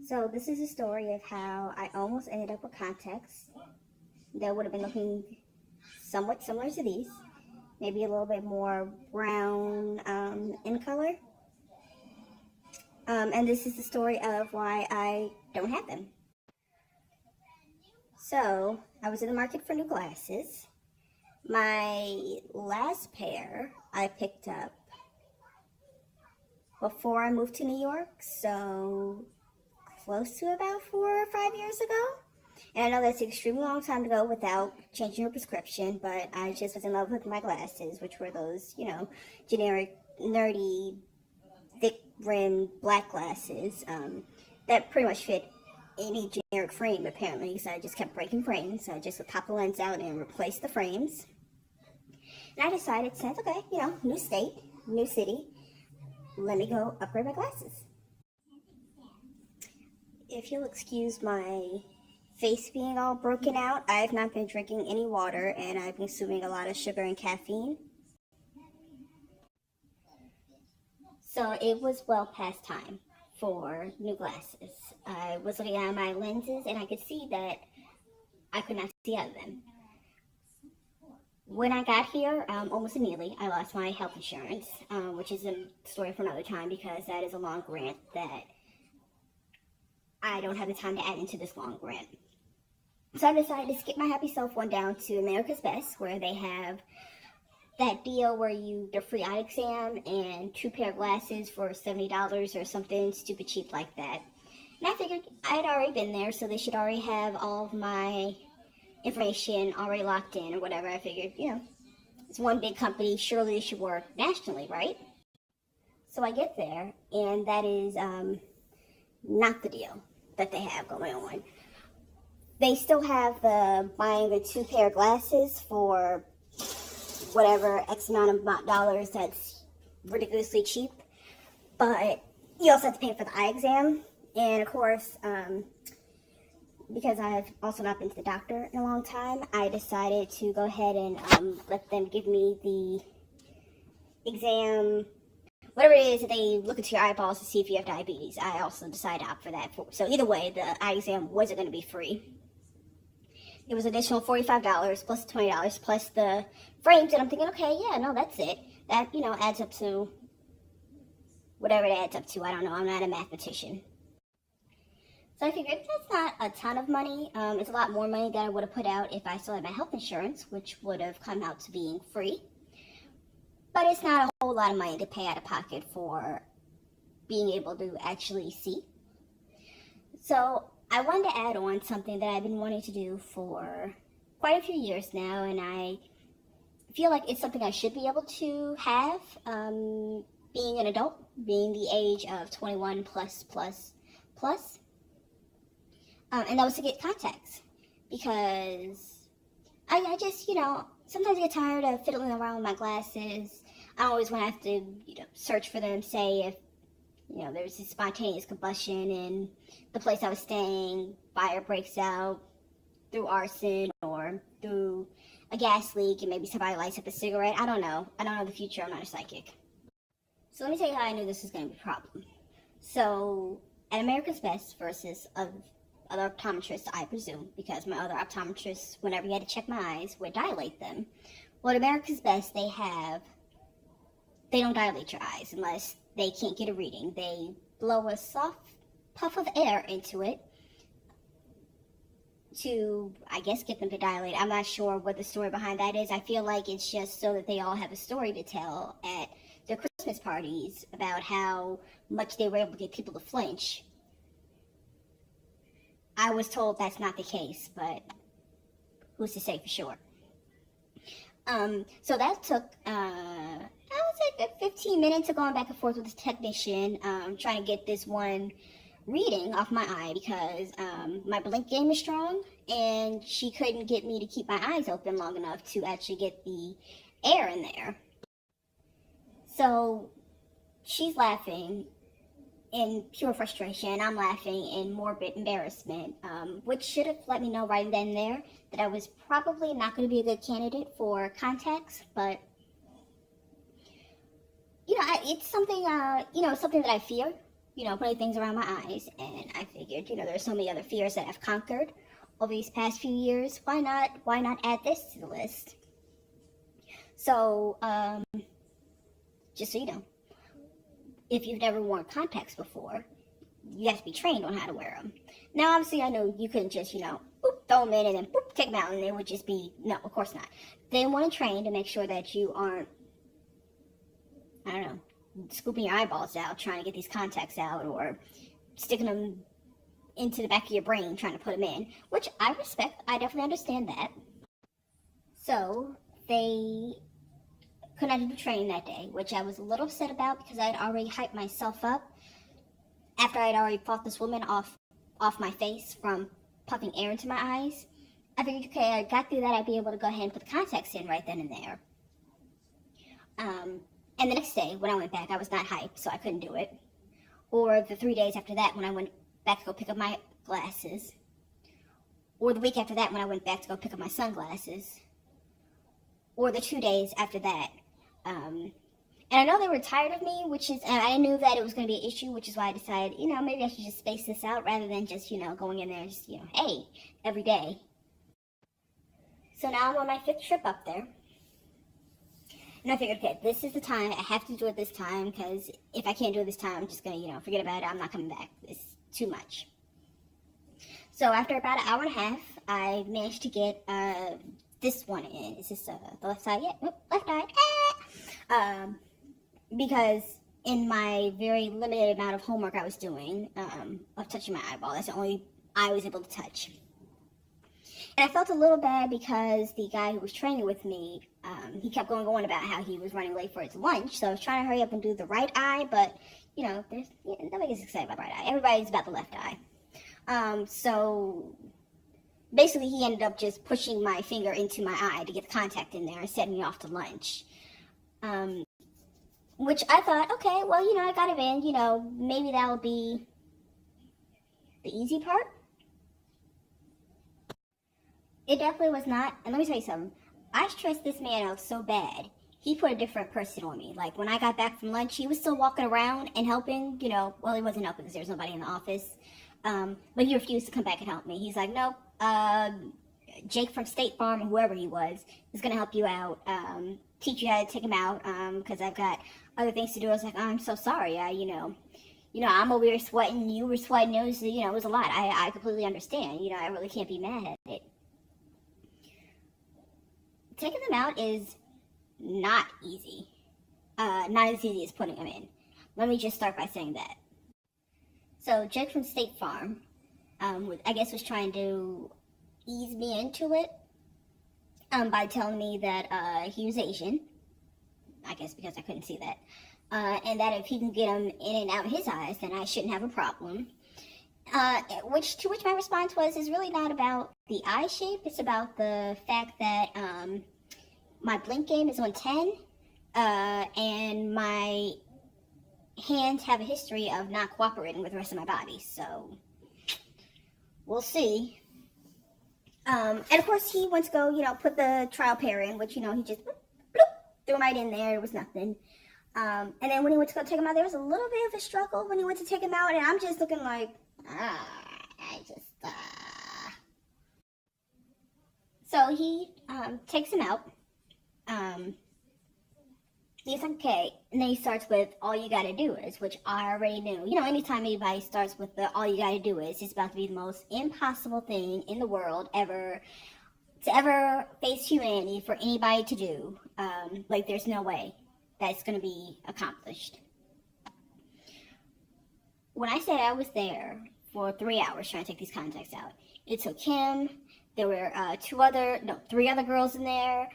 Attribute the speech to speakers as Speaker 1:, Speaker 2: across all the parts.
Speaker 1: So this is a story of how I almost ended up with contacts that would have been looking somewhat similar to these, maybe a little bit more brown in color. And this is the story of why I don't have them. So I was in the market for new glasses. My last pair I picked up before I moved to New York, so close to about 4 or 5 years ago. And I know that's an extremely long time to go without changing your prescription, but I just was in love with my glasses, which were those, generic, nerdy, thick-rimmed black glasses that pretty much fit any generic frame, apparently. So I just kept breaking frames. So I just would pop the lens out and replace the frames. And I decided, since, okay, new state, new city, let me go upgrade my glasses. If you'll excuse my face being all broken out, I've not been drinking any water and I've been consuming a lot of sugar and caffeine. So it was well past time for new glasses. I was looking at my lenses and I could see that I could not see out of them. When I got here, almost immediately, I lost my health insurance, which is a story for another time because that is a long rant that I don't have the time to add into this long rant. So I decided to skip my happy self, went down to America's Best, where they have that deal where the free eye exam and 2 pair of glasses for $70 or something stupid cheap like that. And I figured I'd already been there, so they should already have all of my information already locked in or whatever. I figured, it's one big company, surely it should work nationally, right? So I get there, and that is not the deal that they have going on. They still have the buying the 2 pair of glasses for whatever X amount of dollars that's ridiculously cheap, but you also have to pay for the eye exam. And of course, because I've also not been to the doctor in a long time, I decided to go ahead and let them give me the exam, whatever it is that they look into your eyeballs to see if you have diabetes. I also decided to opt for that. So either way, the eye exam wasn't going to be free. It was additional $45 plus $20 plus the frames, and I'm thinking, okay, yeah, no, that's it. That, adds up to whatever it adds up to. I don't know. I'm not a mathematician. So I figured that's not a ton of money. It's a lot more money than I would have put out if I still had my health insurance, which would have come out to being free. But it's not a whole lot of money to pay out of pocket for being able to actually see. So I wanted to add on something that I've been wanting to do for quite a few years now, and I feel like it's something I should be able to have, being an adult, being the age of 21 plus. And that was to get contacts, because I just, sometimes I get tired of fiddling around with my glasses. I always want to have to, search for them, say if, there's this spontaneous combustion in the place I was staying, fire breaks out through arson or through a gas leak, and maybe somebody lights up a cigarette. I don't know the future. I'm not a psychic. So let me tell you how I knew this was going to be a problem. So at America's Best versus other optometrists, I presume, because my other optometrists, whenever you had to check my eyes, would dilate them. Well, at America's Best, they don't dilate your eyes unless they can't get a reading. They blow a soft puff of air into it to, I guess, get them to dilate. I'm not sure what the story behind that is. I feel like it's just so that they all have a story to tell at their Christmas parties about how much they were able to get people to flinch. I was told that's not the case, but who's to say for sure? So that took, I would say 15 minutes of going back and forth with the technician, trying to get this one reading off my eye because my blink game is strong, and she couldn't get me to keep my eyes open long enough to actually get the air in there. So she's laughing in pure frustration. I'm laughing in morbid embarrassment, which should have let me know right then and there that I was probably not going to be a good candidate for contacts, but it's something, something that I fear. putting things around my eyes. And I figured, there's so many other fears that I've conquered over these past few years. Why not add this to the list? So, just so you know, if you've never worn contacts before, you have to be trained on how to wear them. Now, obviously, I know you couldn't just, boop, throw them in and then boop, take them out, and they would just be, no, of course not. They want to train to make sure that you aren't, I don't know, scooping your eyeballs out, trying to get these contacts out, or sticking them into the back of your brain, trying to put them in, which I respect. I definitely understand that. So, they could not do the training that day, which I was a little upset about because I had already hyped myself up after I had already fought this woman off my face from puffing air into my eyes. I figured, okay, I got through that, I'd be able to go ahead and put the contacts in right then and there. And the next day, when I went back, I was not hyped, so I couldn't do it. Or the 3 days after that, when I went back to go pick up my glasses. Or the week after that, when I went back to go pick up my sunglasses. Or the 2 days after that. And I know they were tired of me, and I knew that it was going to be an issue, which is why I decided, maybe I should just space this out rather than just, going in there and just, hey, every day. So now I'm on my 5th trip up there. And I figured, okay, this is the time. I have to do it this time, because if I can't do it this time, I'm just going to, forget about it. I'm not coming back. It's too much. So after about an hour and a half, I managed to get this one in. Is this the left side yet? Nope, left side. Because in my very limited amount of homework I was doing, of touching my eyeball, that's the only eye I was able to touch. And I felt a little bad because the guy who was training with me, he kept going on about how he was running late for his lunch. So I was trying to hurry up and do the right eye, but, nobody gets excited about the right eye. Everybody's about the left eye. So basically he ended up just pushing my finger into my eye to get the contact in there and setting me off to lunch. Which I thought, okay, well, I got it in, maybe that will be the easy part. It definitely was not. And let me tell you something. I stressed this man out so bad. He put a different person on me. Like, when I got back from lunch, he was still walking around and helping, well, he wasn't helping because there was nobody in the office. But he refused to come back and help me. He's like, nope, Jake from State Farm, or whoever he was, is going to help you out, teach you how to take him out, because I've got other things to do. I was like, oh, I'm so sorry. I'm over here sweating, you were sweating, it was a lot. I completely understand. I really can't be mad at it. Taking them out is not easy. Not as easy as putting them in. Let me just start by saying that. So, Jake from State Farm, I guess was trying to ease me into it by telling me that he was Asian. I guess because I couldn't see that. And that if he can get them in and out of his eyes, then I shouldn't have a problem. To which my response was, is really not about the eye shape. It's about the fact that my blink game is on 10, and my hands have a history of not cooperating with the rest of my body. So we'll see. And of course, he went to go, put the trial pair in, which he just bloop, threw him right in there. It was nothing. And then when he went to go take him out, there was a little bit of a struggle when he went to take him out, and I'm just looking like, So he takes him out. He's like, okay, and then he starts with all you gotta do is, which I already knew. Anytime anybody starts with the all you gotta do is, it's about to be the most impossible thing in the world ever face humanity for anybody to do. Like, there's no way that's gonna be accomplished. When I said I was there for 3 hours trying to take these contacts out, it took him. There were 3 other girls in there.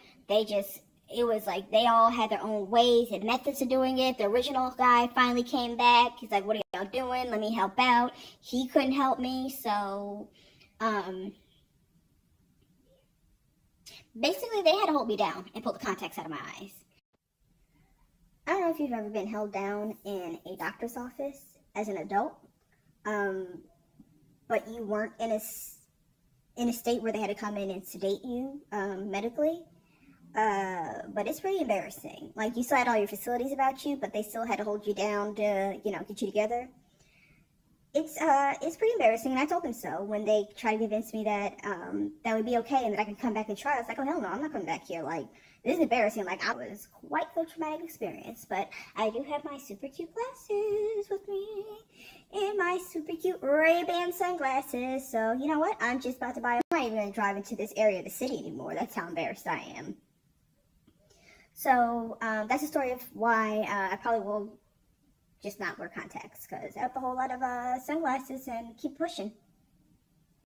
Speaker 1: It was like they all had their own ways and methods of doing it. The original guy finally came back. He's like, what are y'all doing? Let me help out. He couldn't help me, so basically they had to hold me down and pull the contacts out of my eyes. I don't know if you've ever been held down in a doctor's office as an adult, but you weren't in a state where they had to come in and sedate you medically. But it's pretty embarrassing. Like, you still had all your facilities about you, but they still had to hold you down to, get you together. it's pretty embarrassing, and I told them so when they tried to convince me that that would be okay and that I could come back and try. I was like, oh hell no, I'm not coming back here. Like, this is embarrassing. Like, I was quite the traumatic experience, but I do have my super cute glasses with me and my super cute Ray-Ban sunglasses. So you know what? I'm just about to buy. I'm not even gonna drive into this area of the city anymore. That's how embarrassed I am. So that's the story of why I probably will just not wear contacts, because I have a whole lot of sunglasses and keep pushing.